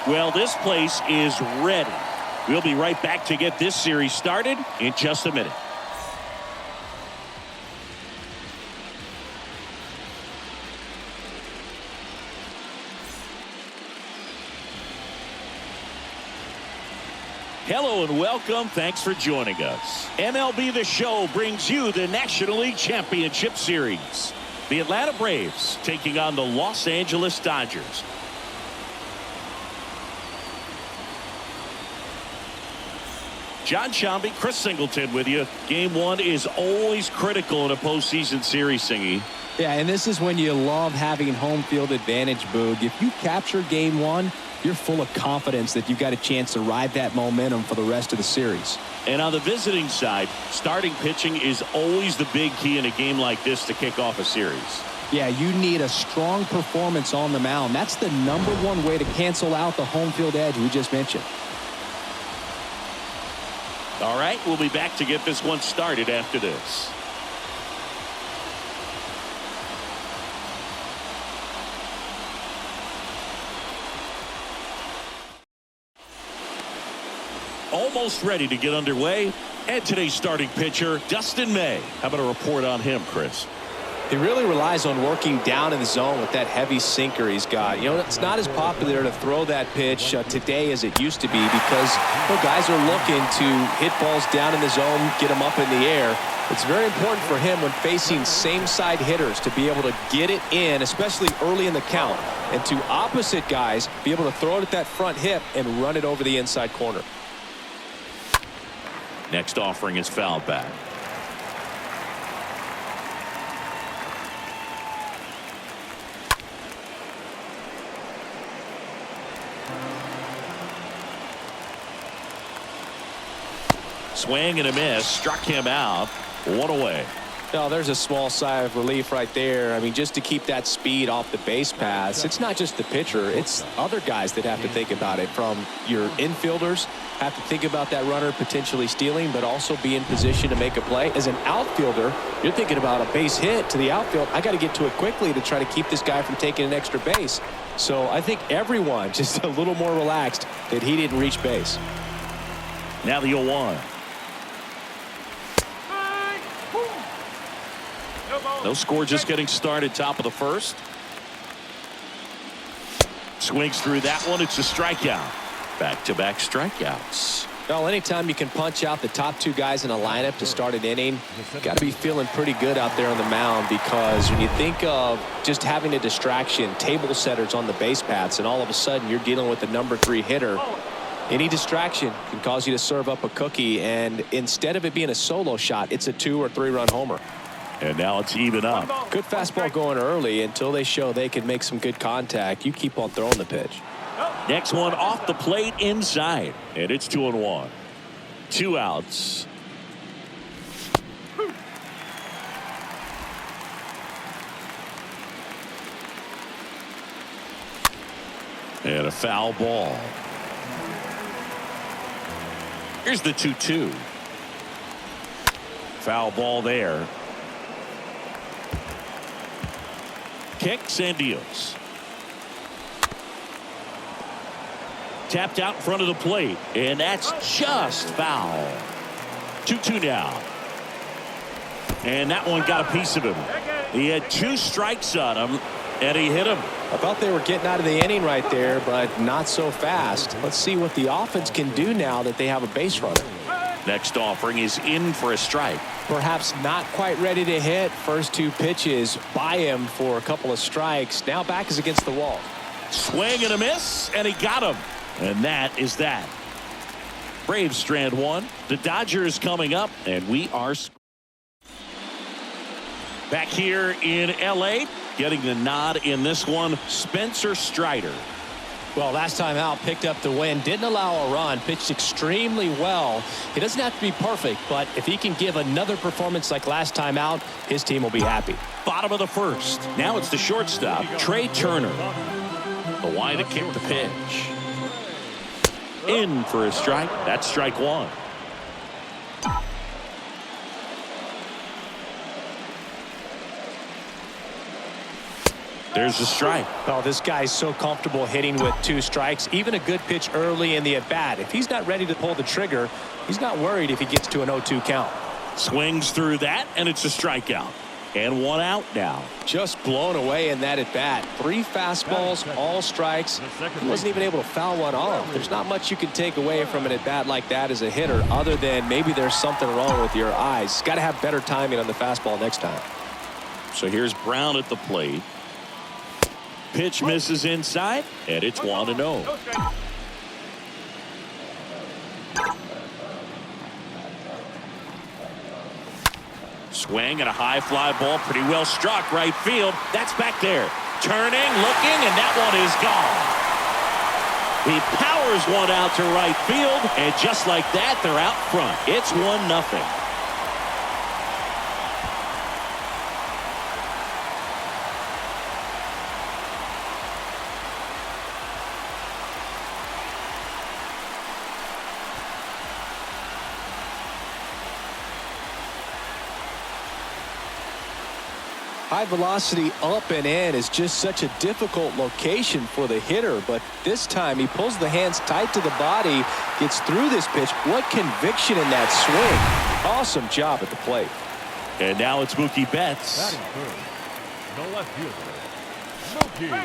Well, this place is ready. We'll be right back to get this series started in just a minute. Hello and welcome. Thanks for joining us. MLB The Show brings you the National League Championship Series. The Atlanta Braves taking on the Los Angeles Dodgers. John Shambi, Chris Singleton with you. Game one is always critical in a postseason series, Singy. Yeah, and this is when you love having home field advantage, Boog. If you capture game one, you're full of confidence that you've got a chance to ride that momentum for the rest of the series. And on the visiting side, starting pitching is always the big key in a game like this to kick off a series. Yeah, you need a strong performance on the mound. That's the #1 way to cancel out the home field edge we just mentioned. All right, we'll be back to get this one started after this. Almost ready to get underway. And today's starting pitcher, Dustin May. How about a report on him, Chris? He really relies on working down in the zone with that heavy sinker he's got. You know, it's not as popular to throw that pitch today as it used to be because guys are looking to hit balls down in the zone, get them up in the air. It's very important for him when facing same-side hitters to be able to get it in, especially early in the count, and to opposite guys be able to throw it at that front hip and run it over the inside corner. Next offering is fouled back. Swing and a miss, struck him out. One away. No, there's a small sigh of relief right there. I mean, just to keep that speed off the base paths. It's not just the pitcher, it's other guys that have to think about it. From your infielders have to think about that runner potentially stealing, but also be in position to make a play. As an outfielder, you're thinking about a base hit to the outfield. I got to get to it quickly to try to keep this guy from taking an extra base. So I think everyone just a little more relaxed that he didn't reach base. Now the 0-1. No score, just getting started, top of the first. Swings through that one. It's a strikeout. Back-to-back strikeouts. Well, anytime you can punch out the top two guys in a lineup to start an inning, got to be feeling pretty good out there on the mound, because when you think of just having a distraction, table setters on the base paths, and all of a sudden you're dealing with the #3 hitter, any distraction can cause you to serve up a cookie, and instead of it being a solo shot, it's a 2 or 3 run homer. And now it's even up. Good fastball going early until they show they can make some good contact. You keep on throwing the pitch. Next one off the plate inside. And it's 2-1. 2 outs. And a foul ball. Here's the 2-2. Foul ball there. Kicks and deals. Tapped out in front of the plate, and that's just foul. 2-2 now. And that one got a piece of him. He had 2 strikes on him, and he hit him. I thought they were getting out of the inning right there, but not so fast. Let's see what the offense can do now that they have a base runner. Next offering is in for a strike. Perhaps not quite ready to hit. First 2 pitches by him for a couple of strikes. Now back is against the wall. Swing and a miss, and he got him. And that is that. Braves strand 1. The Dodgers coming up, and we are back here in L.A. Getting the nod in this one, Spencer Strider. Well, last time out, picked up the win, didn't allow a run, pitched extremely well. He doesn't have to be perfect, but if he can give another performance like last time out, his team will be happy. Bottom of the first. Now it's the shortstop, Trey Turner. The wide to kick the pitch. In for a strike. That's strike 1. There's the strike. Oh, this guy's so comfortable hitting with 2 strikes. Even a good pitch early in the at-bat. If he's not ready to pull the trigger, he's not worried if he gets to an 0-2 count. Swings through that, and it's a strikeout. And 1 out now. Just blown away in that at-bat. 3 fastballs, all strikes. He wasn't even able to foul one off. There's not much you can take away from an at-bat like that as a hitter, other than maybe there's something wrong with your eyes. Got to have better timing on the fastball next time. So here's Brown at the plate. Pitch misses inside, and it's 1-0. Swing and a high fly ball, pretty well struck right field. That's back there. Turning, looking, and that one is gone. He powers one out to right field, and just like that, they're out front. It's 1-0. High velocity up and in is just such a difficult location for the hitter, but this time he pulls the hands tight to the body, gets through this pitch. What conviction in that swing. Awesome job at the plate. And now it's Mookie Betts.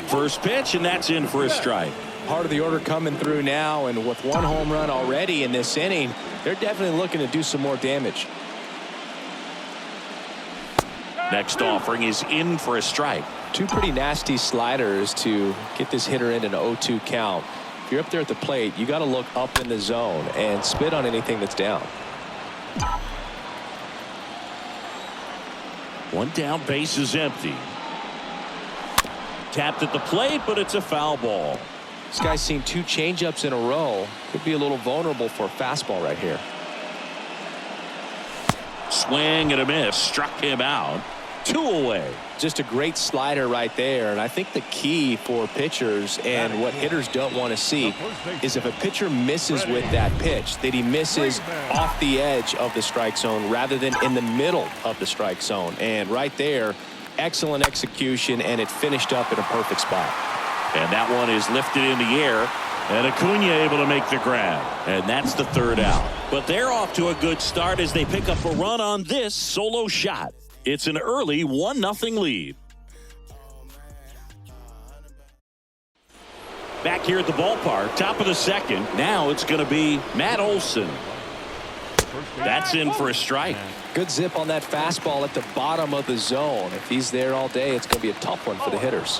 First pitch, and that's in for a strike. Part of the order coming through now, and with 1 home run already in this inning, they're definitely looking to do some more damage. Next offering is in for a strike. 2 pretty nasty sliders to get this hitter in an 0-2 count. If you're up there at the plate, you got to look up in the zone and spit on anything that's down. 1 down, base is empty. Tapped at the plate, but it's a foul ball. This guy's seen 2 changeups in a row. Could be a little vulnerable for a fastball right here. Swing and a miss, struck him out. 2 away. Just a great slider right there, and I think the key for pitchers and what hitters don't want to see is if a pitcher misses with that pitch, that he misses off the edge of the strike zone rather than in the middle of the strike zone. And right there, excellent execution, and it finished up in a perfect spot. And that one is lifted in the air, and Acuna able to make the grab, and that's the 3rd out. But they're off to a good start as they pick up a run on this solo shot. It's an early 1-0 lead. Back here at the ballpark, top of the 2nd. Now it's going to be Matt Olson. That's in for a strike. Good zip on that fastball at the bottom of the zone. If he's there all day, it's going to be a tough one for the hitters.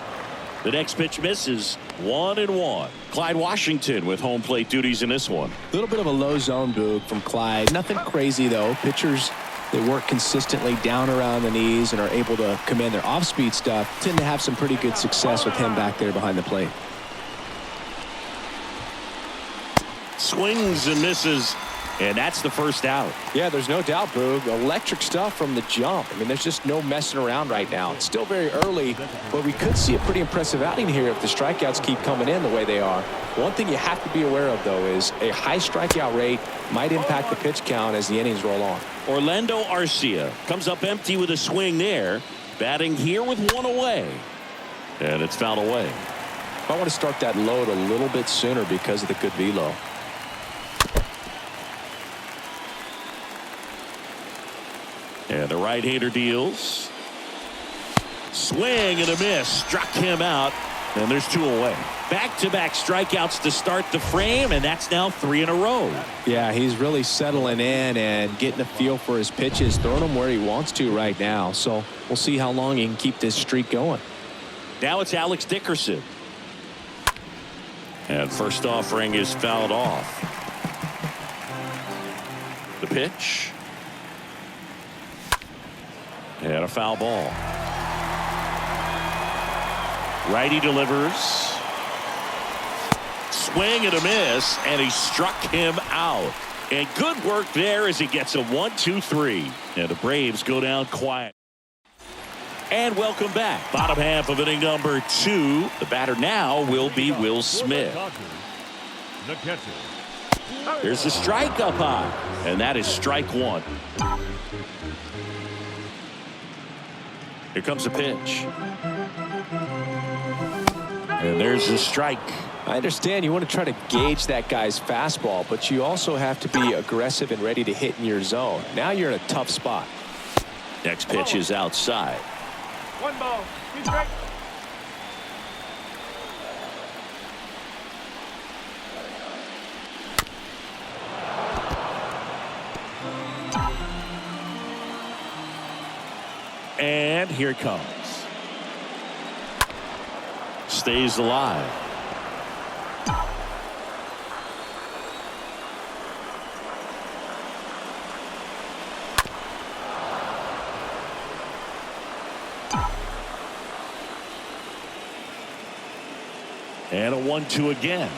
The next pitch misses. 1-1. Clyde Washington with home plate duties in this one. A little bit of a low zone, Boog, from Clyde. Nothing crazy, though. Pitchers, they work consistently down around the knees and are able to command their off-speed stuff. Tend to have some pretty good success with him back there behind the plate. Swings and misses, and that's the 1st out. Yeah, there's no doubt, Boog. Electric stuff from the jump. I mean, there's just no messing around right now. It's still very early, but we could see a pretty impressive outing here if the strikeouts keep coming in the way they are. One thing you have to be aware of, though, is a high strikeout rate might impact the pitch count as the innings roll on. Orlando Arcia comes up empty with a swing there. Batting here with 1 away. And it's fouled away. I want to start that load a little bit sooner because of the good velo. And the right-hander deals. Swing and a miss. Struck him out. And there's 2 away. Back-to-back strikeouts to start the frame, and that's now 3 in a row. Yeah, he's really settling in and getting a feel for his pitches, throwing them where he wants to right now. So we'll see how long he can keep this streak going. Now it's Alex Dickerson. And first offering is fouled off. The pitch. And a foul ball. Righty delivers. Swing and a miss, and he struck him out. And good work there as he gets a 1-2-3. And the Braves go down quiet. And welcome back. Bottom half of inning number 2. The batter now will be Will Smith. There's a strike up high, and that is strike 1. Here comes a pitch. And there's a strike. I understand you want to try to gauge that guy's fastball, but you also have to be aggressive and ready to hit in your zone. Now you're in a tough spot. Next pitch is outside. 1 ball. 2 strikes. And here it comes. Stays alive. And a 1-2 again.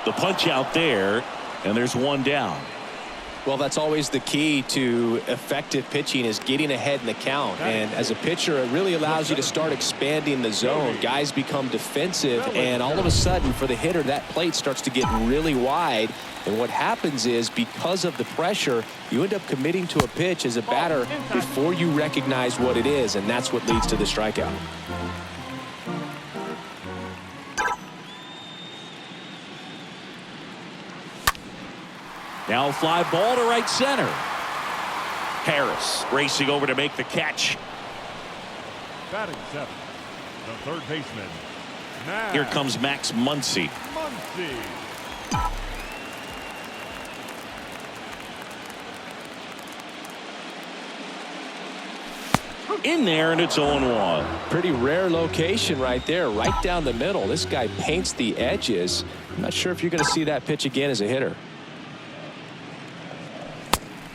The punch out there, and there's one down. Well, that's always the key to effective pitching, is getting ahead in the count. And as a pitcher, it really allows you to start expanding the zone. Guys become defensive, and all of a sudden, for the hitter, that plate starts to get really wide. And what happens is, because of the pressure, you end up committing to a pitch as a batter before you recognize what it is, and that's what leads to the strikeout. Now fly ball to right center. Harris racing over to make the catch. Batting 7th, the third baseman. Here comes Max Muncy. In there, and it's 0-1. Pretty rare location right there, right down the middle. This guy paints the edges. I'm not sure if you're going to see that pitch again as a hitter.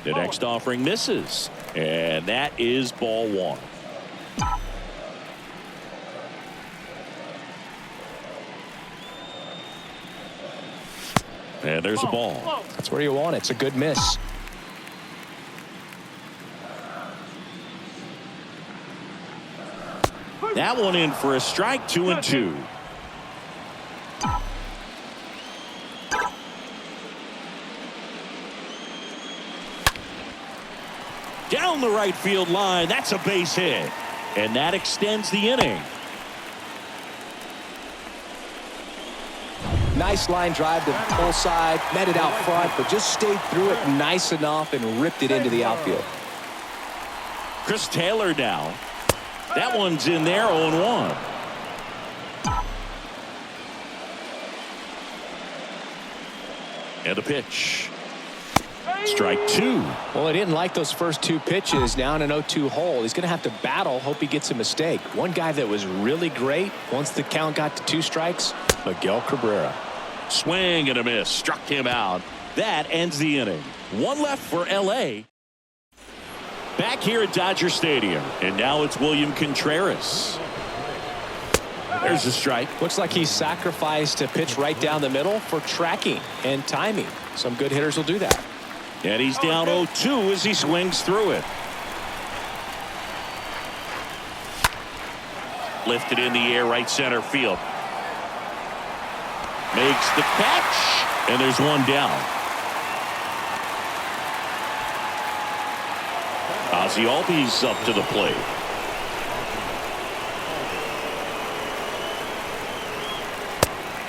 The next offering misses, and that is ball 1. And there's a ball. That's where you want it. It's a good miss. That one in for a strike. 2-2. Down the right field line. That's a base hit. And that extends the inning. Nice line drive to the pull side. Met it out front, but just stayed through it nice enough and ripped it into the outfield. Chris Taylor now. That one's in there. 0-1. And a pitch. Strike 2. Well, he didn't like those first 2 pitches. Now in an 0-2 hole, he's going to have to battle. Hope he gets a mistake. One guy that was really great once the count got to 2 strikes, Miguel Cabrera. Swing and a miss. Struck him out. That ends the inning. One left for L.A. Back here at Dodger Stadium, and now it's William Contreras. There's a strike. Looks like he sacrificed a pitch right down the middle for tracking and timing. Some good hitters will do that. And he's down 0-2 as he swings through it. Lifted in the air, right center field. Makes the catch, and there's one down. Ozzie Albies up to the plate.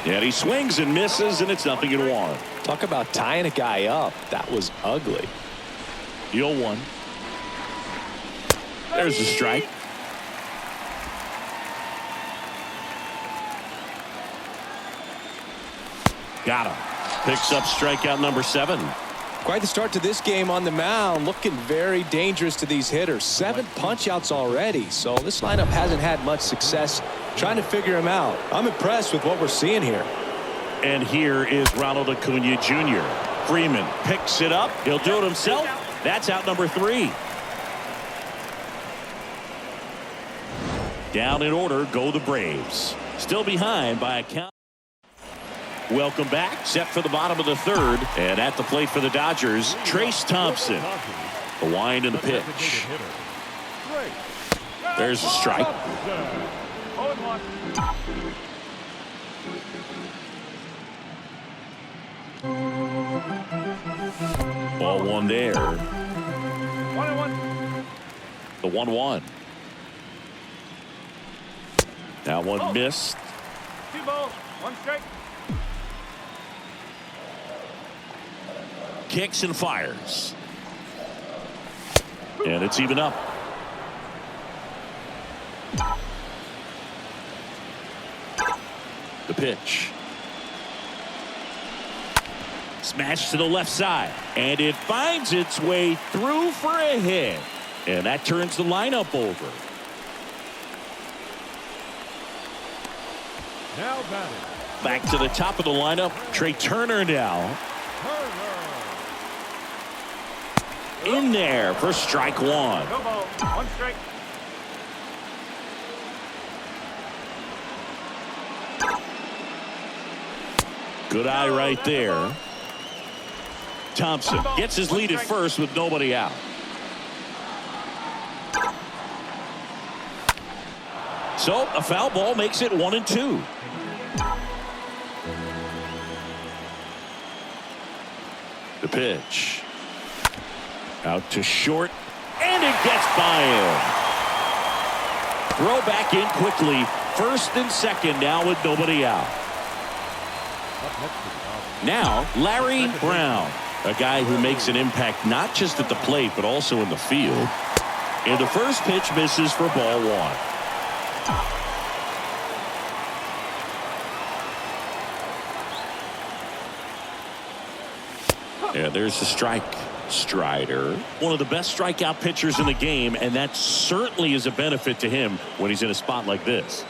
And he swings and misses, and it's 0-1. Talk about tying a guy up. That was ugly. The 0-1. There's a strike. Got him. Picks up strikeout number 7. Quite the start to this game on the mound. Looking very dangerous to these hitters. 7 punch-outs already. So this lineup hasn't had much success trying to figure him out. I'm impressed with what we're seeing here. And here is Ronald Acuna Jr. Freeman picks it up. He'll do it himself. That's out number 3. Down in order go the Braves. Still behind by a count. Welcome back. Set for the bottom of the 3rd. And at the plate for the Dodgers, Trace Thompson. The wind and the pitch. There's a strike. Ball 1 there. 1-1. The 1-1. That one missed. 2 balls, 1 strike. Kicks and fires. And it's even up. The pitch. Smash to the left side. And it finds its way through for a hit. And that turns the lineup over. Now batting. Back to the top of the lineup. Trey Turner now. In there for strike 1. No ball, 1 strike. Good eye right there. Thompson gets his lead at first with nobody out. So a foul ball makes it 1-2. The pitch. Out to short, and it gets by him. Throw back in quickly. First and second now with nobody out. Now Larry Brown, a guy who makes an impact not just at the plate but also in the field. And the first pitch misses for ball 1. And there's the strike. Strider, one of the best strikeout pitchers in the game, and that certainly is a benefit to him when he's in a spot like this.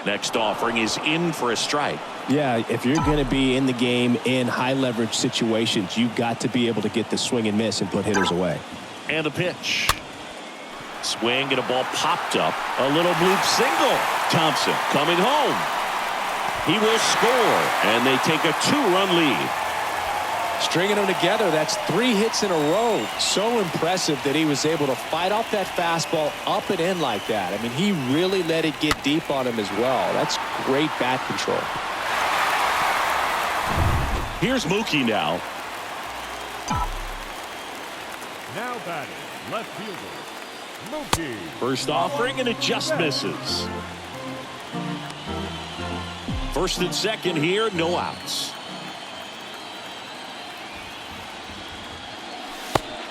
Next offering is in for a strike. Yeah, if you're going to be in the game in high leverage situations, you've got to be able to get the swing and miss and put hitters away. And the pitch. Swing and a ball popped up. A little bloop single. Thompson coming home. He will score, and they take a 2-run lead. Stringing them together, that's 3 hits in a row. So impressive that he was able to fight off that fastball up and in like that. I mean, he really let it get deep on him as well. That's great bat control. Here's Mookie now. Now batting, left fielder, Mookie. First offering, and it just misses. First and second here, no outs.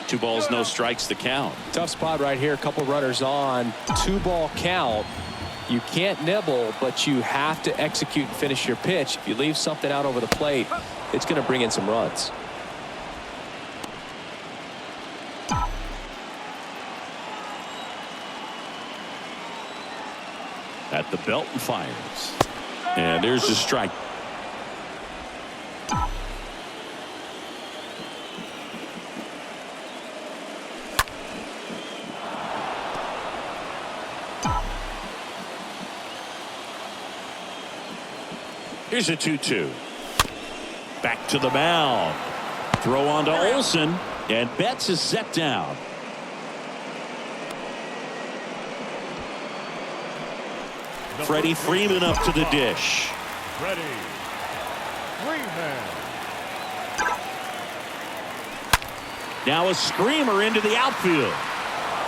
2 balls, no strikes, the count. Tough spot right here. A couple runners on. 2-ball count. You can't nibble, but you have to execute and finish your pitch. If you leave something out over the plate, it's going to bring in some runs. At the belt and fires. And there's the strike. Here's a 2-2. Back to the mound. Throw on to Olsen, and Betts is set down. Freddie Freeman up to the dish. Freddie Freeman. Now a screamer into the outfield.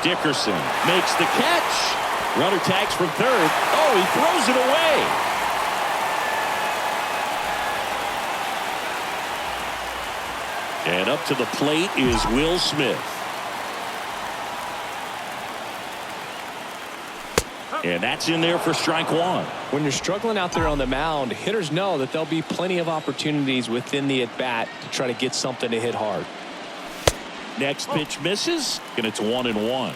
Dickerson makes the catch. Runner tags from third. Oh, he throws it away. And up to the plate is Will Smith. And that's in there for strike 1. When you're struggling out there on the mound, hitters know that there'll be plenty of opportunities within the at-bat to try to get something to hit hard. Next pitch misses, and it's 1-1.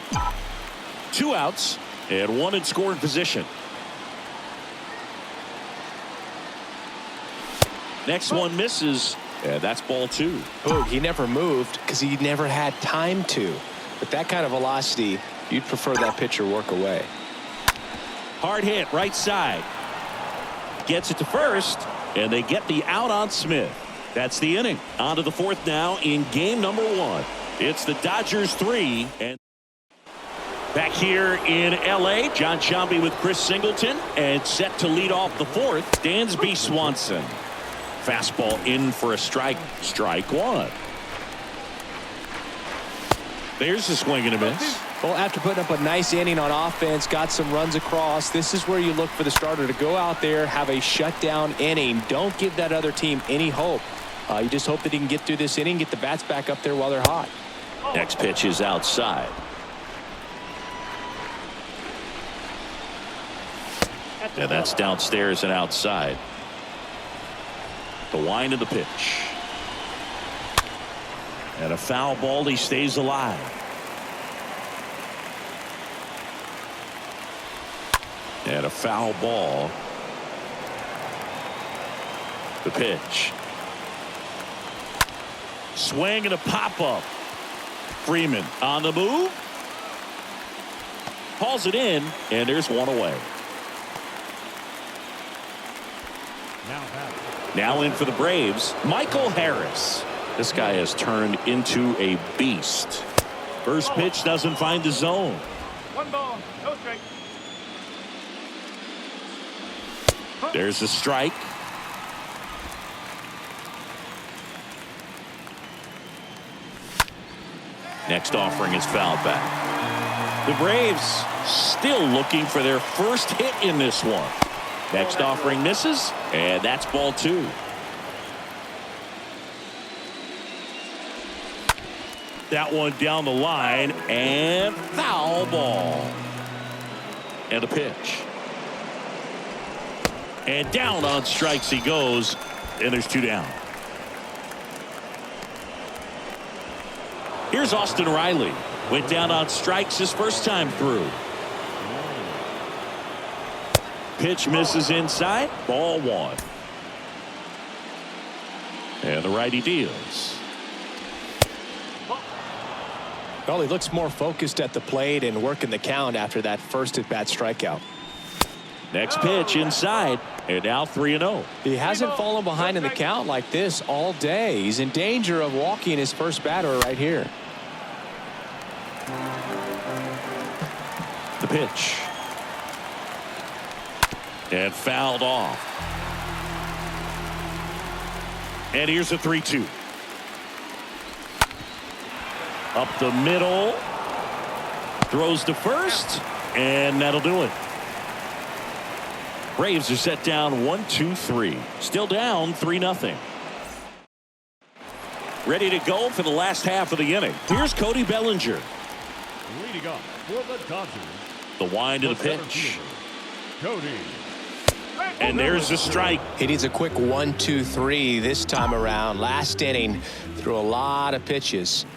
2 outs and 1 in scoring position. Next one misses, and that's ball 2. Boog, he never moved because he never had time to. With that kind of velocity, you'd prefer that pitcher work away. Hard hit right side. Gets it to first, and they get the out on Smith. That's the inning. On to the 4th now in game number 1. It's the Dodgers 3. And back here in L.A., John Sciambi with Chris Singleton. And set to lead off the 4th, Dansby Swanson. Fastball in for a strike. Strike 1. There's a swing and a miss. Well, after putting up a nice inning on offense, got some runs across, this is where you look for the starter to go out there, have a shutdown inning. Don't give that other team any hope. You just hope that he can get through this inning, get the bats back up there while they're hot. Next pitch is outside. And that's downstairs and outside. The wind of the pitch. And a foul ball. He stays alive. And a foul ball. The pitch. Swing and a pop-up. Freeman on the move. Hauls it in, and there's one away. Now in for the Braves, Michael Harris. This guy has turned into a beast. First pitch doesn't find the zone. 1 ball, no strike. There's a strike. Next offering is fouled back. The Braves still looking for their first hit in this one. Next offering misses, and that's ball 2. That one down the line, and foul ball. And a pitch. And down on strikes he goes, and there's 2 down. Here's Austin Riley. Went down on strikes his first time through. Pitch misses inside. Ball 1. And the righty deals. Well, he looks more focused at the plate and working the count after that first at-bat strikeout. Next pitch inside. And now 3-0. He hasn't fallen behind in the count like this all day. He's in danger of walking his first batter right here. The pitch. And fouled off. And here's a 3-2. Up the middle. Throws to first. And that'll do it. Braves are set down 1-2-3. Still down 3-0. Ready to go for the last half of the inning. Here's Cody Bellinger. Leading up for the Dodgers. The wind of the pitch. Cody. And there's the strike. He needs a quick 1-2-3 this time around. Last inning, threw a lot of pitches.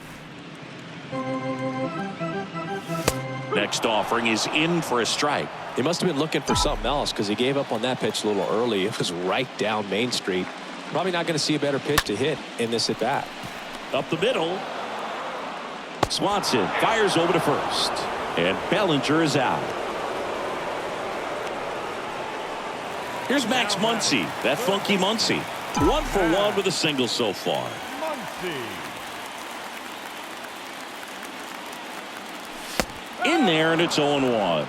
Next offering is in for a strike. He must have been looking for something else because he gave up on that pitch a little early. It was right down Main Street. Probably not going to see a better pitch to hit in this at bat. Up the middle. Swanson fires over to first. And Bellinger is out. Here's Max Muncy. That funky Muncy. 1 for 1 with a single so far. Muncy. In there, and it's 0-1.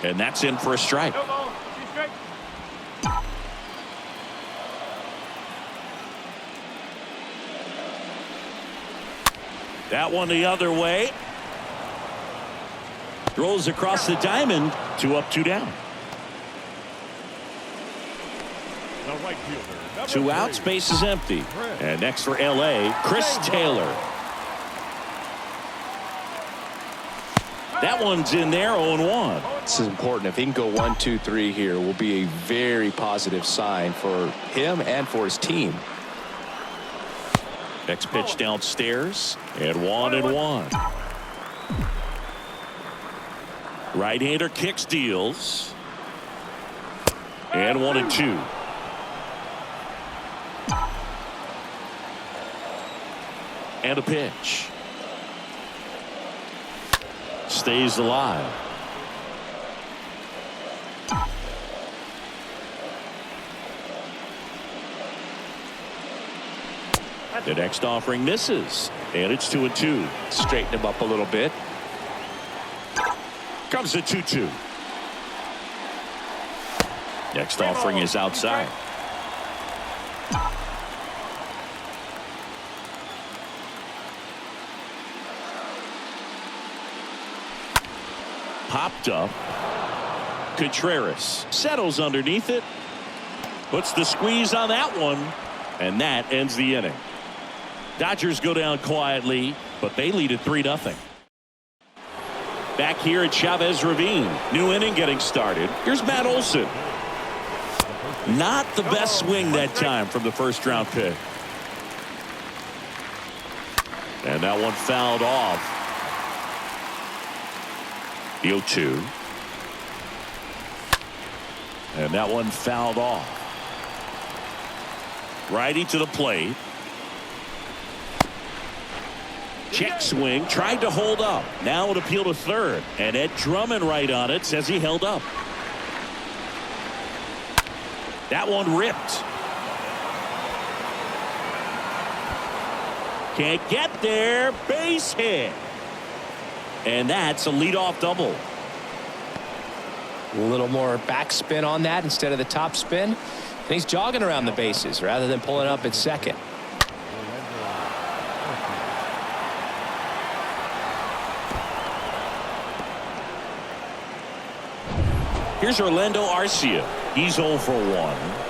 And that's in for a strike. No ball, 2 strikes. That one the other way. Throws across the diamond. 2 up, 2 down. The right fielder. number 2 out, 3. space is empty. And next for LA, Chris Taylor. That one's in there, 0-1. This is important. If he can go 1-2-3 here, will be a very positive sign for him and for his team. Next pitch downstairs, and 1-1. Right-hander kicks, deals. And 1-2. And a pitch. Stays alive. The next offering misses, and it's 2-2. Straighten him up a little bit. Comes the 2-2. Next offering is outside. Popped up. Contreras settles underneath it. Puts the squeeze on that one. And that ends the inning. Dodgers go down quietly, but they lead at 3-0. Back here at Chavez Ravine. New inning getting started. Here's Matt Olson. Not the best swing that time from the first round pick. And that one fouled off. The 0-2. And that one fouled off. Righty to the plate. Check swing. Tried to hold up. Now an appeal to third. And Ed Drummond right on it. Says he held up. That one ripped. Can't get there. Base hit. And that's a leadoff double. A little more backspin on that instead of the top spin. And he's jogging around the bases rather than pulling up at second. Here's Orlando Arcia. He's 0 for 1.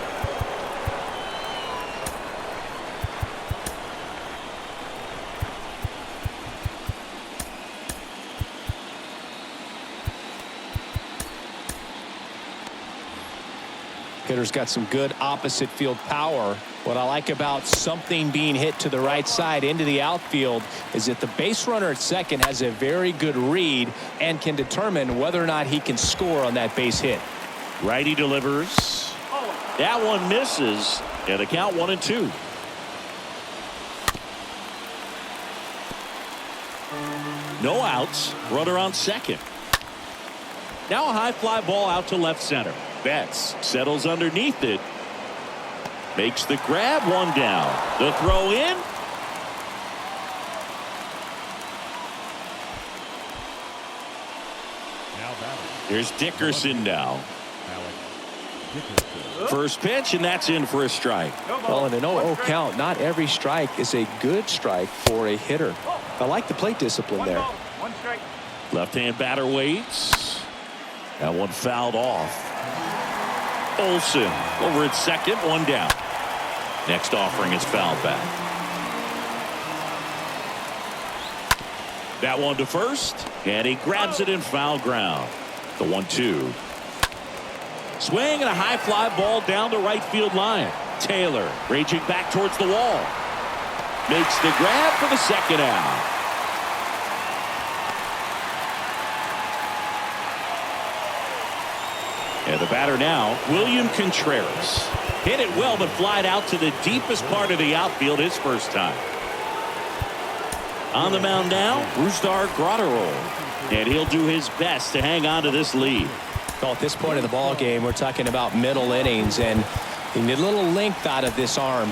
Hitter's got some good opposite field power. What I like about something being hit to the right side into the outfield is that the base runner at second has a very good read and can determine whether or not he can score on that base hit. Righty delivers. That one misses. And the count 1-2. No outs. Runner on second. Now a high fly ball out to left center. Betts settles underneath it. Makes the grab. One down. The throw in. Here's Dickerson now. First pitch, and that's in for a strike. Well, in an 0-0 count, not every strike is a good strike for a hitter. I like the plate discipline there. Left-hand batter waits. That one fouled off. Olson over at second, one down. Next offering is fouled back. That one to first, and he grabs it in foul ground. The 1-2. Swing and a high fly ball down the right field line. Taylor raging back towards the wall. Makes the grab for the second out. And the batter now, William Contreras. Hit it well, but flied out to the deepest part of the outfield his first time. On the mound now, Brusdar Graterol. And he'll do his best to hang on to this lead. Well, at this point of the ball game, we're talking about middle innings, and you need a little length out of this arm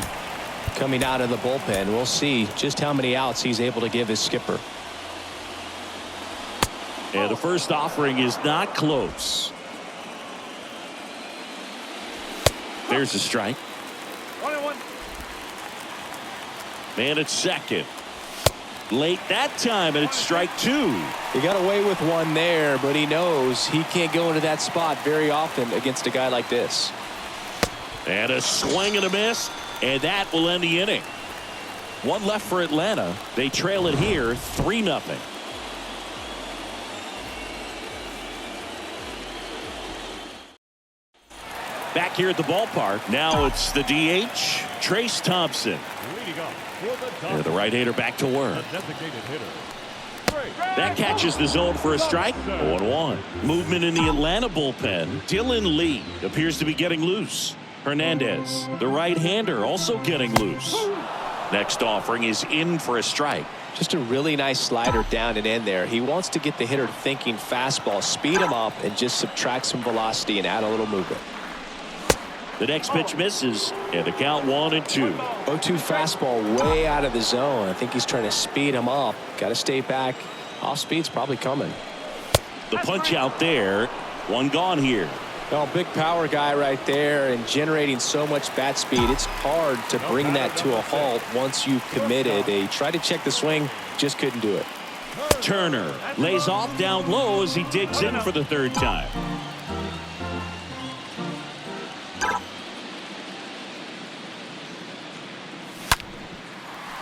coming out of the bullpen. We'll see just how many outs he's able to give his skipper. And the first offering is not close. There's a strike. 1-1. Man at second. Late that time, and it's strike two. He got away with one there, but he knows he can't go into that spot very often against a guy like this. And a swing and a miss, and that will end the inning. One left for Atlanta. They trail it here 3-0. Back here at the ballpark. Now it's the DH, Trace Thompson. Leading off for And the right-hander back to work. the designated hitter. That catches the zone for a strike. 0-1. Movement in the Atlanta bullpen. Dylan Lee appears to be getting loose. Hernandez, the right-hander, also getting loose. Next offering is in for a strike. Just a really nice slider down and in there. He wants to get the hitter thinking fastball, speed him up, and just subtract some velocity and add a little movement. The next pitch misses, and the count 1-2. 0-2 fastball way out of the zone. I think he's trying to speed him up. Got to stay back. Off speed's probably coming. The punch out there. One gone here. Oh, big power guy right there and generating so much bat speed. It's hard to bring that to a halt once you've committed. They tried to check the swing, just couldn't do it. Turner lays off down low as he digs in for the third time.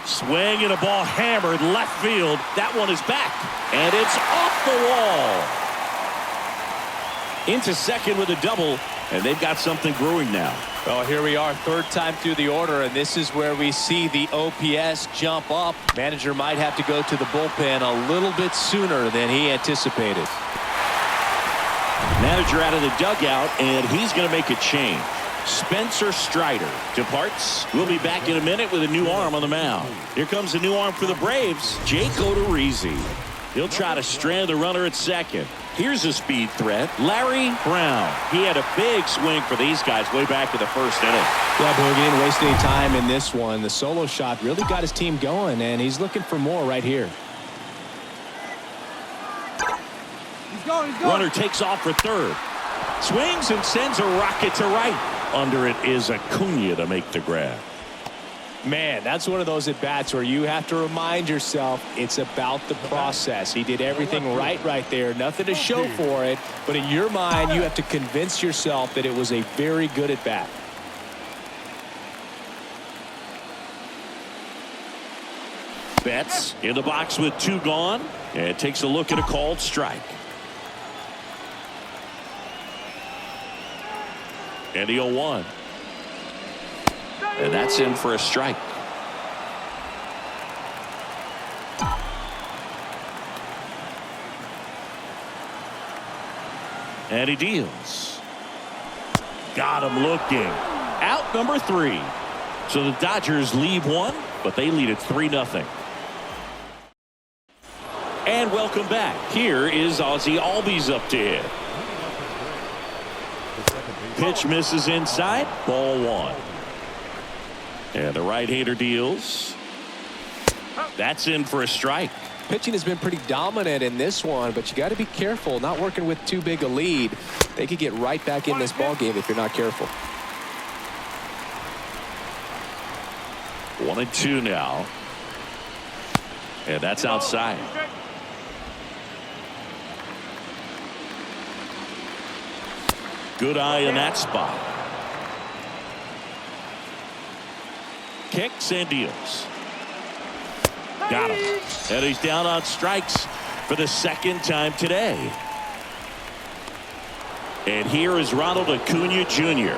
Swing and a ball hammered left field. That one is back, and it's off the wall. Into second with a double, and they've got something brewing now. Well, here we are, third time through the order, and this is where we see the OPS jump up. Manager might have to go to the bullpen a little bit sooner than he anticipated. Manager out of the dugout, and he's going to make a change. Spencer Strider departs. We'll be back in a minute with a new arm on the mound. Here comes a new arm for the Braves, Jake Odorizzi. He'll try to strand the runner at second. Here's a speed threat, Larry Brown. He had a big swing for these guys way back in the first inning. Yeah, Boog, he didn't waste any time in this one. The solo shot really got his team going, and he's looking for more right here. He's going. Runner takes off for third. Swings and sends a rocket to right. Under it is Acuna to make the grab. Man, that's one of those at-bats where you have to remind yourself it's about the process. He did everything right there. Nothing to show for it. But in your mind, you have to convince yourself that it was a very good at-bat. Betts in the box with two gone. And takes a look at a called strike. And the 0-1. And that's in for a strike. And he deals. Got him looking. Out number 3. So the Dodgers leave one, but they lead it 3-0. And welcome back. Here is Ozzie Albies up to hit. Pitch misses inside. Ball 1. And the right-hander deals. That's in for a strike. Pitching has been pretty dominant in this one, but you got to be careful. Not working with too big a lead. They could get right back in this ball game if you're not careful. 1-2 now. And that's outside. Good eye in that spot. Kicks and deals. Got him. And he's down on strikes for the second time today. And here is Ronald Acuna Jr.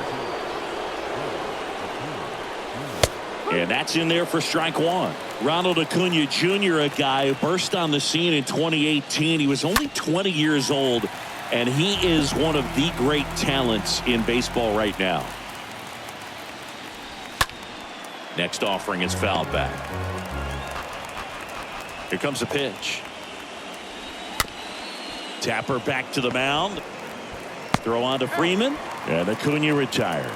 And that's in there for strike 1. Ronald Acuna Jr., a guy who burst on the scene in 2018. He was only 20 years old, and he is one of the great talents in baseball right now. Next offering is fouled back. Here comes a pitch. Tapper back to the mound. Throw on to Freeman. And Acuna retired.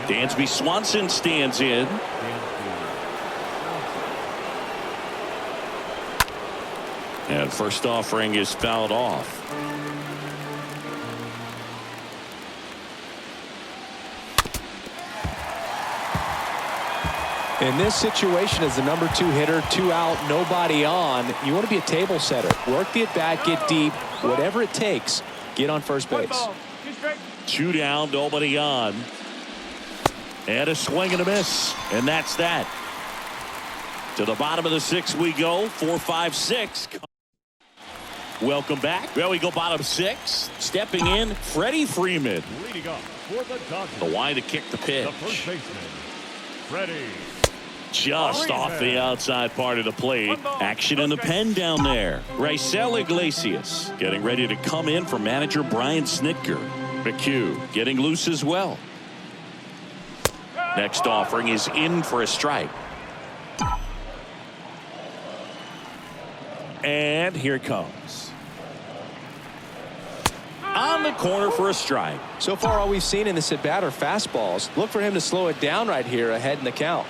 Dansby Swanson stands in. And first offering is fouled off. In this situation, as the number 2 hitter, 2 out, nobody on, you want to be a table setter. Work the at-bat, get deep, whatever it takes, get on first base. 2 down, nobody on. And a swing and a miss. And that's that. To the bottom of the 6th we go. 4, 5, 6. Welcome back. Well, we go bottom 6. Stepping in, Freddie Freeman. Leading up for the Dodgers. The wide to kick the pitch. The first baseman, Freddie. Just off the outside part of the plate. Action in the pen down there. Raisel Iglesias getting ready to come in for manager Brian Snitker. McHugh getting loose as well. Next offering is in for a strike. And here it comes. On the corner for a strike. So far, all we've seen in this at-bat are fastballs. Look for him to slow it down right here ahead in the count.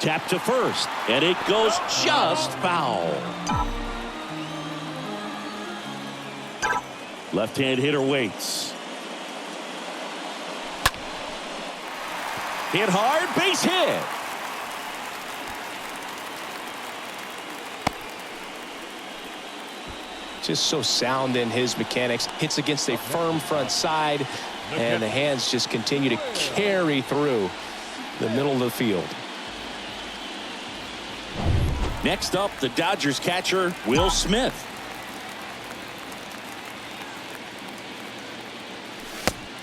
Tap to first, and it goes just foul. Left-hand hitter waits. Hit hard, base hit. Just so sound in his mechanics. Hits against a firm front side, and the hands just continue to carry through the middle of the field. Next up, the Dodgers catcher, Will Smith.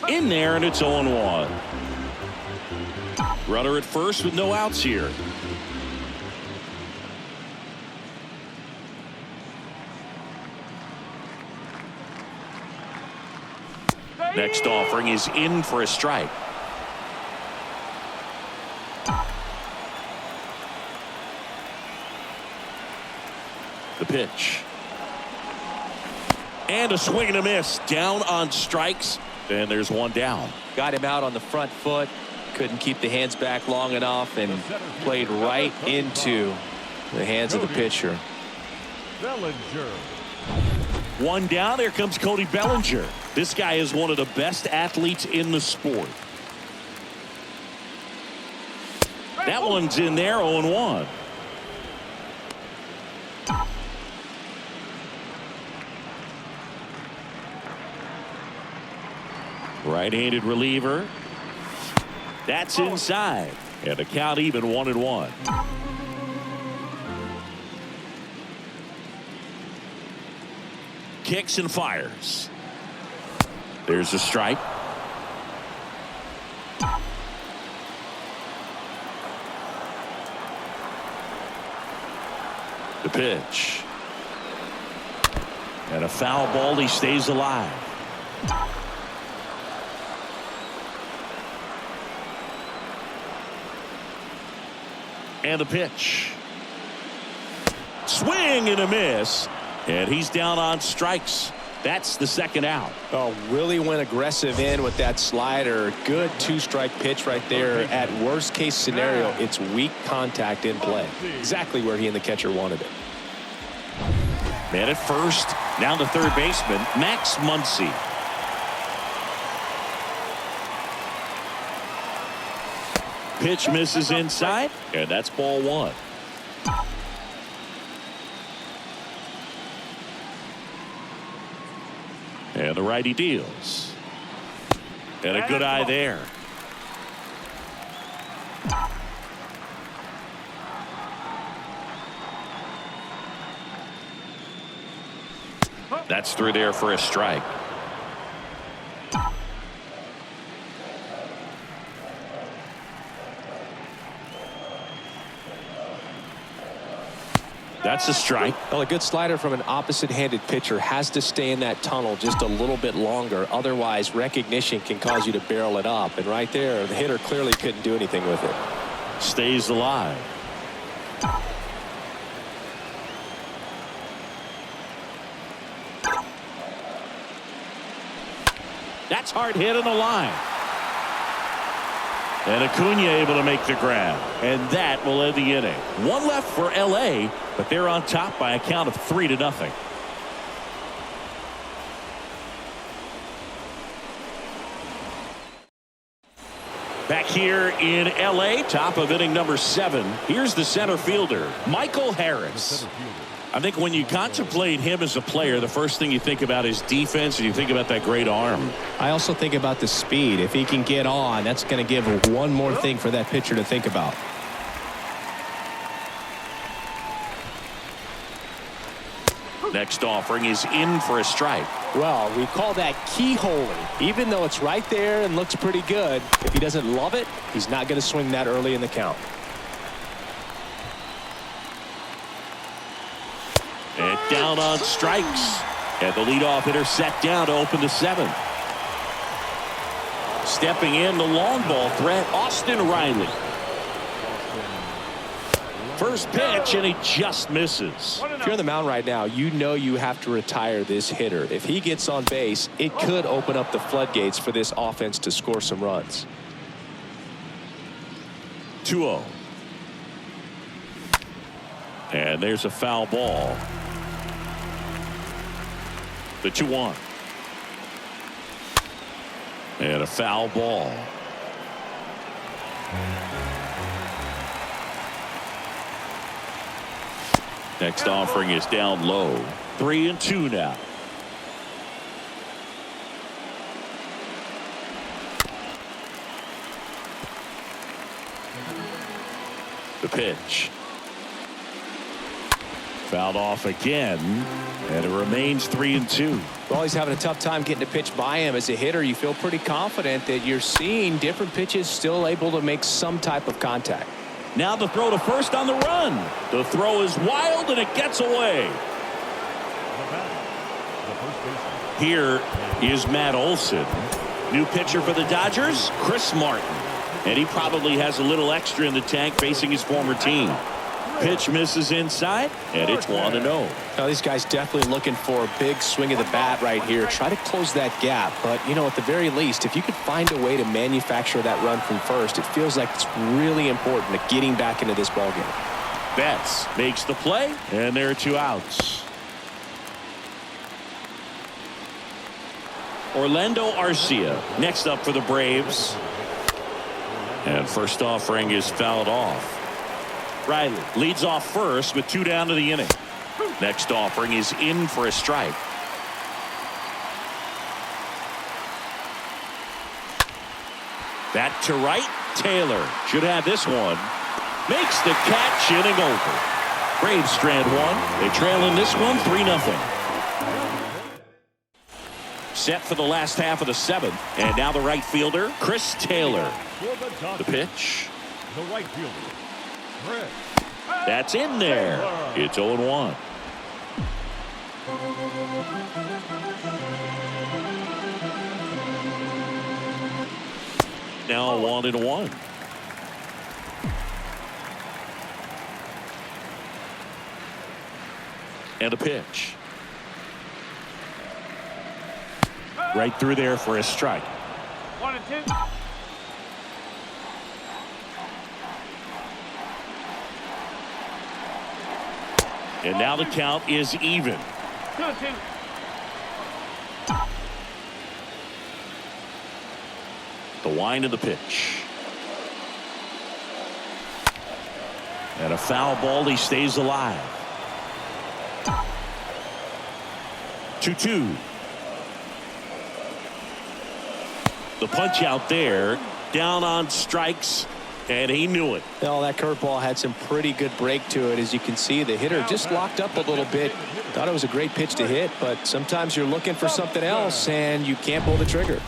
In there, and it's 0-1. Runner at first with no outs here. Next offering is in for a strike. The pitch. And a swing and a miss. Down on strikes. And there's one down. Got him out on the front foot. Couldn't keep the hands back long enough and played right into the hands of the pitcher. Bellinger. One down. There comes Cody Bellinger. This guy is one of the best athletes in the sport. That one's in there, 0-1. Right-handed reliever. That's inside. And the count even 1-1. Kicks and fires. There's a strike. The pitch. And a foul ball. He stays alive. And the pitch. Swing and a miss. And he's down on strikes. That's the second out. Oh, really went aggressive in with that slider. Good two-strike pitch right there. At worst case scenario, it's weak contact in play. Exactly where he and the catcher wanted it. Man at first. Now the third baseman, Max Muncy. Pitch misses inside, and that's ball one. And the righty deals. And a good eye there. That's through there for a strike. That's a strike. Well, a good slider from an opposite-handed pitcher has to stay in that tunnel just a little bit longer. Otherwise, recognition can cause you to barrel it up. And right there, the hitter clearly couldn't do anything with it. Stays alive. That's hard hit on the line. And Acuna able to make the grab. And that will end the inning. One left for LA, but they're on top by a count of 3-0. Back here in LA, top of inning number 7. Here's the center fielder, Michael Harris. I think when you contemplate him as a player, the first thing you think about is defense, and you think about that great arm. I also think about the speed. If he can get on, that's going to give one more thing for that pitcher to think about. Next offering is in for a strike. Well, we call that keyholing. Even though it's right there and looks pretty good, if he doesn't love it, he's not going to swing that early in the count. And down on strikes. And the leadoff hitter set down to open the 7th. Stepping in, the long ball threat, Austin Riley. First pitch, and he just misses. If you're on the mound right now, you know you have to retire this hitter. If he gets on base, it could open up the floodgates for this offense to score some runs. 2-0. And there's a foul ball. The 2-1. And a foul ball. Next offering is down low. 3-2 now. The pitch. Fouled off again, and it remains 3-2. Well, he's having a tough time getting a pitch by him. As a hitter, you feel pretty confident that you're seeing different pitches still able to make some type of contact. Now the throw to first on the run. The throw is wild, and it gets away. Here is Matt Olson. New pitcher for the Dodgers, Chris Martin. And he probably has a little extra in the tank facing his former team. Pitch misses inside, and it's 1-0. Now, these guys definitely looking for a big swing of the bat right here. Try to close that gap. But, you know, at the very least, if you could find a way to manufacture that run from first, it feels like it's really important to getting back into this ballgame. Betts makes the play, and there are 2 outs. Orlando Arcia next up for the Braves. And first offering is fouled off. Riley leads off first with 2 down to the inning. Next offering is in for a strike. Back to right. Taylor should have this one. Makes the catch, inning over. Braves strand 1. They trail in this one 3-0. Set for the last half of the 7th. And now the right fielder, Chris Taylor. The pitch. The right fielder, Chris. That's in there. It's 0-1. Now 1-1. And a pitch. Right through there for a strike. 1-2. And now the count is even. 2-2. The wind of the pitch. And a foul ball. He stays alive. 2-2. The punch out there. Down on strikes. And he knew it. Well, that curveball had some pretty good break to it. As you can see, the hitter just locked up a little bit. Thought it was a great pitch to hit, but sometimes you're looking for something else and you can't pull the trigger.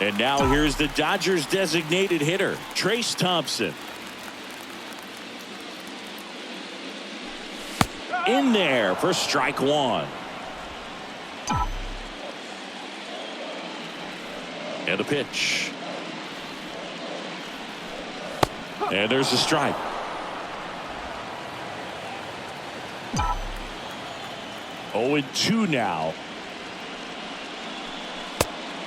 And now here's the Dodgers designated hitter, Trace Thompson. In there for strike 1. And a pitch. And there's a strike. Oh, 0-2 now.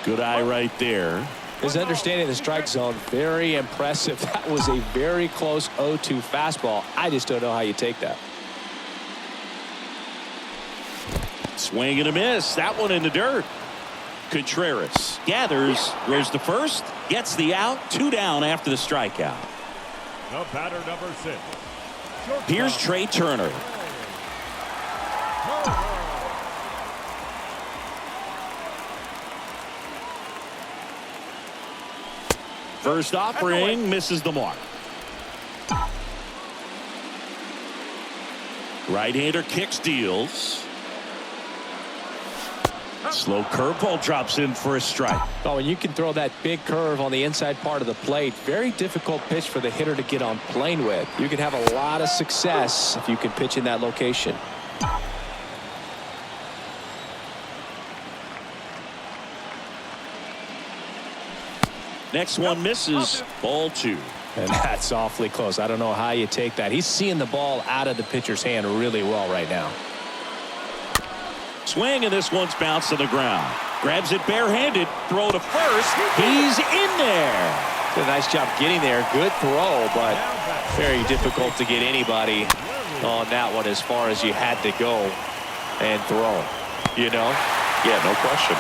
Good eye right there. His understanding of the strike zone, very impressive. That was a very close 0-2 fastball. I just don't know how you take that. Swing and a miss. That one in the dirt. Contreras gathers, throws to first, gets the out. 2 down after the strikeout. The batter, number 6. Here's Trey Turner. First offering misses the mark. Right-hander kicks, deals. Slow curveball drops in for a strike. Oh, and you can throw that big curve on the inside part of the plate. Very difficult pitch for the hitter to get on plane with. You can have a lot of success if you can pitch in that location. Next one misses. Ball 2. And that's awfully close. I don't know how you take that. He's seeing the ball out of the pitcher's hand really well right now. Swing, and this one's bounced to the ground. Grabs it barehanded. Throw to first. He's in there. Did a nice job getting there. Good throw, but very difficult to get anybody on that one as far as you had to go and throw. You know? Yeah, no question.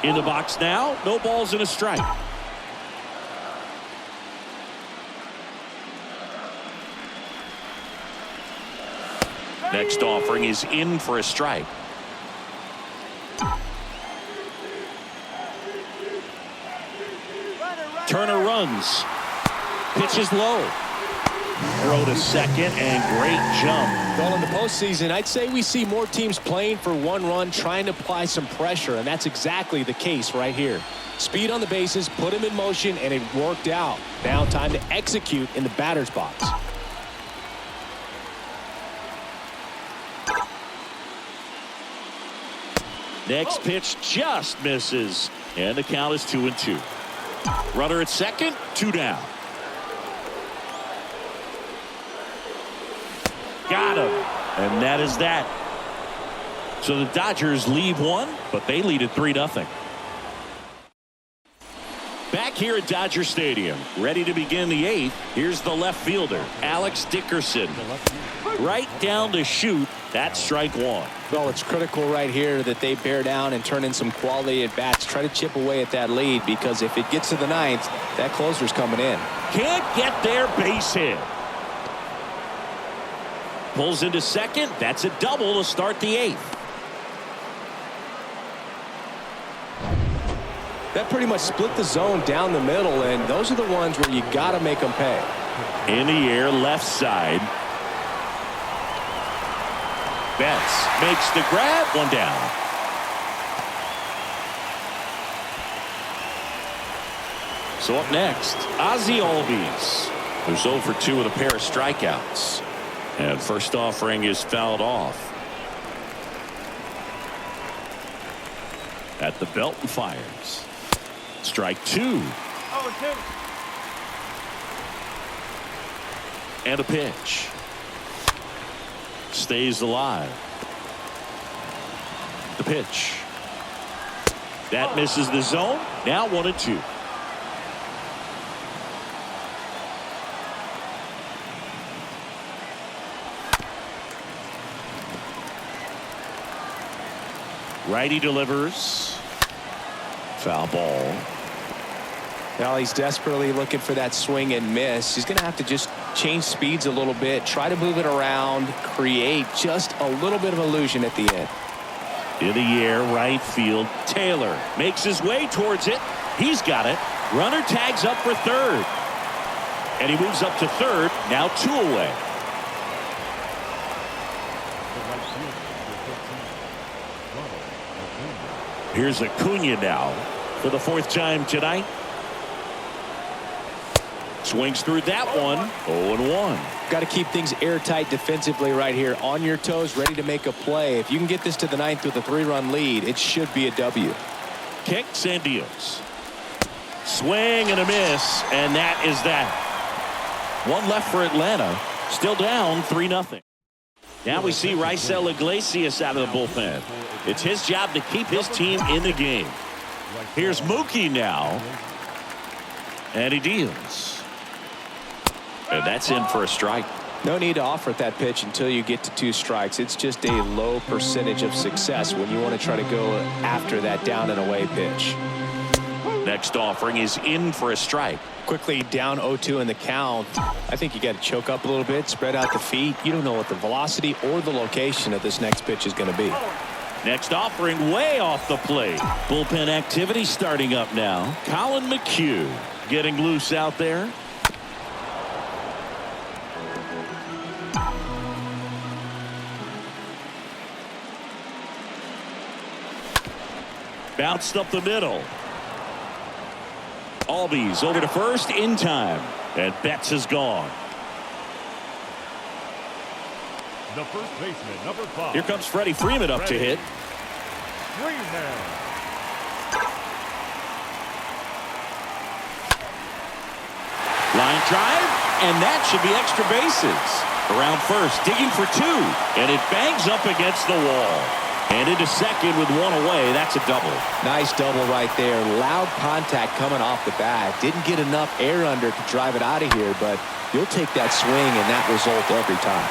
In the box now, no balls and a strike. Next offering is in for a strike. Turner runs. Pitch is low. Throw to second and great jump. Well, in the postseason, I'd say we see more teams playing for one run, trying to apply some pressure, and that's exactly the case right here. Speed on the bases, put him in motion, and it worked out. Now time to execute in the batter's box. Next pitch just misses, and the count is 2-2. Runner at second, 2 down. Got him, and that is that. So the Dodgers leave one, but they lead at 3-0. Back here at Dodger Stadium, ready to begin the 8th. Here's the left fielder, Alex Dickerson. Right down to shoot. That's strike 1. Well, it's critical right here that they bear down and turn in some quality at bats. Try to chip away at that lead, because if it gets to the 9th, that closer's coming in. Can't get their base hit. Pulls into second. That's a double to start the 8th. That pretty much split the zone down the middle, and those are the ones where you got to make them pay. In the air, left side. Betts makes the grab, 1 down. So up next, Ozzie Albies, who's 0 for 2 with a pair of strikeouts. And first offering is fouled off. At the belt and fires. Strike 2. 0-2. And a pitch. Stays alive. The pitch. That misses the zone. Now 1-2. Righty delivers. Foul ball. Now he's desperately looking for that swing and miss. He's going to have to just change speeds a little bit, try to move it around, create just a little bit of illusion at the end. In the air, right field. Taylor makes his way towards it. He's got it. Runner tags up for third. And he moves up to third. Now 2 away. Here's Acuna now for the 4th time tonight. Swings through that one. 0-1. Got to keep things airtight defensively right here. On your toes, ready to make a play. If you can get this to the 9th with a 3-run lead, it should be a W. Kicks and deals. Swing and a miss, and that is that. 1 left for Atlanta. Still down 3-0. Now we see Raisel Iglesias out of the bullpen. It's his job to keep his team in the game. Here's Mookie now. And he deals. And that's in for a strike. No need to offer that pitch until you get to 2 strikes. It's just a low percentage of success when you want to try to go after that down and away pitch. Next offering is in for a strike. Quickly down 0-2 in the count. I think you got to choke up a little bit, spread out the feet. You don't know what the velocity or the location of this next pitch is going to be. Next offering way off the plate. Bullpen activity starting up now. Colin McHugh getting loose out there. Bounced up the middle. Albies over to first in time. And Betts is gone. The first baseman, number 5. Here comes Freddie Freeman up to hit. Freeman. Line drive, and that should be extra bases. Around first, digging for 2, and it bangs up against the wall. And into second with 1 away. That's a double. Nice double right there. Loud contact coming off the bat. Didn't get enough air under to drive it out of here, but you'll take that swing and that result every time.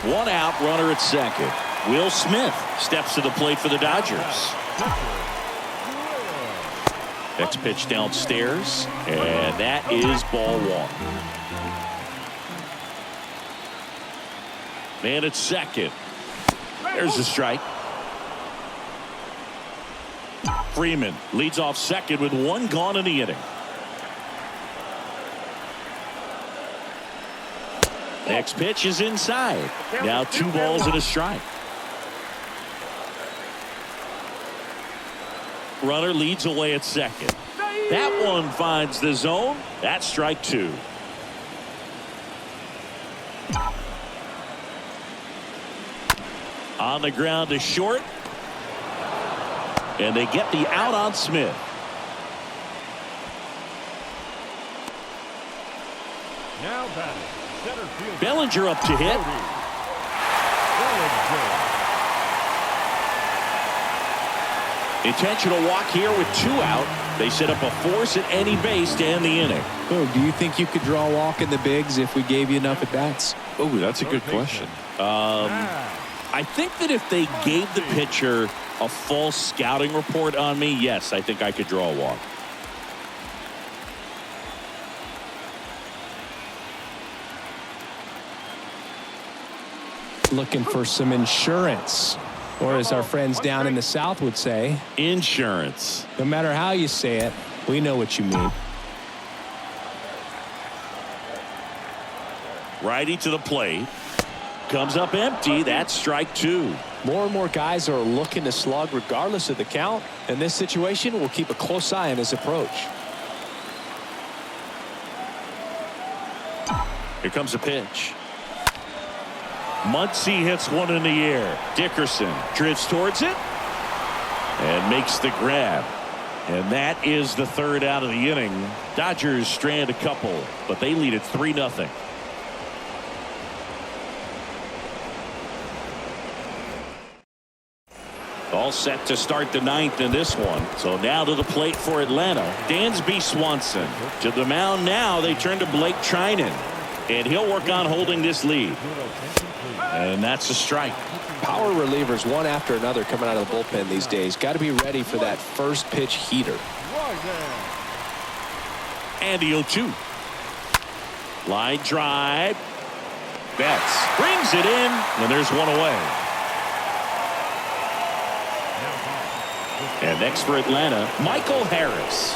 1 out, runner at second. Will Smith steps to the plate for the Dodgers. Next pitch downstairs, and that is ball one. Man at second. There's the strike. Freeman leads off second with one gone in the inning. Next pitch is inside. Now 2 balls and a strike. Runner leads away at second. That one finds the zone. That's strike 2. On the ground to short. And they get the out on Smith. Now batting, center field. Bellinger up to hit. Intentional walk here with 2 out. They set up a force at any base to end the inning. Oh, do you think you could draw a walk in the bigs if we gave you enough at bats? Oh, that's a good question. I think that if they gave the pitcher a full scouting report on me, yes, I think I could draw a walk. Looking for some insurance, or as our friends down in the South would say, insurance. No matter how you say it, we know what you mean. Righty to the plate. Comes up empty. That's strike 2. More and more guys are looking to slug regardless of the count. In this situation, we'll keep a close eye on his approach. Here comes a pitch. Muncy hits one in the air. Dickerson drifts towards it and makes the grab. And that is the 3rd out of the inning. Dodgers strand a couple, but they lead it 3-0. All set to start the 9th in this one. So now to the plate for Atlanta. Dansby Swanson. To the mound now. They turn to Blake Trinan. And he'll work on holding this lead. And that's a strike. Power relievers one after another coming out of the bullpen these days. Got to be ready for that first pitch heater. And the 0-2. Line drive. Betts brings it in. And there's one away. And next for Atlanta, Michael Harris.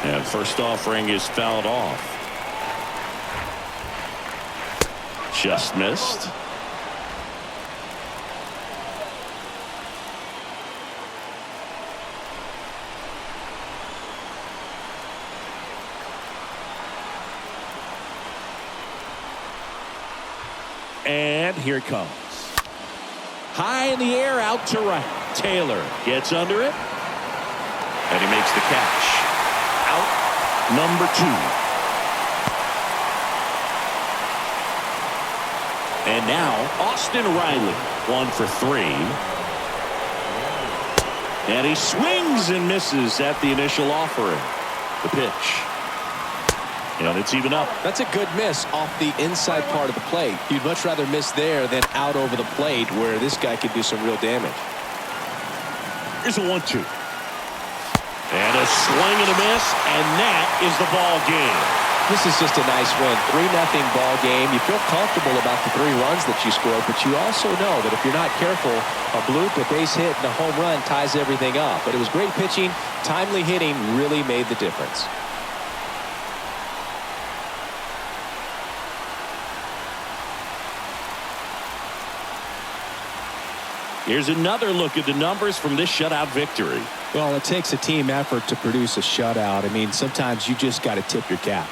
And first offering is fouled off. Just missed. And here it comes. High in the air, out to right. Taylor gets under it. And he makes the catch. Out number 2. And now Austin Riley, 1 for 3. And he swings and misses at the initial offering. The pitch. And it's even up. That's a good miss off the inside part of the plate. You'd much rather miss there than out over the plate where this guy could do some real damage. Here's a 1-2. And a swing and a miss, and that is the ball game. This is just a nice win. 3-0 ball game. You feel comfortable about the 3 runs that you scored, but you also know that if you're not careful, a bloop, a base hit, and a home run ties everything up. But it was great pitching. Timely hitting really made the difference. Here's another look at the numbers from this shutout victory. Well, it takes a team effort to produce a shutout. I mean, sometimes you just got to tip your cap.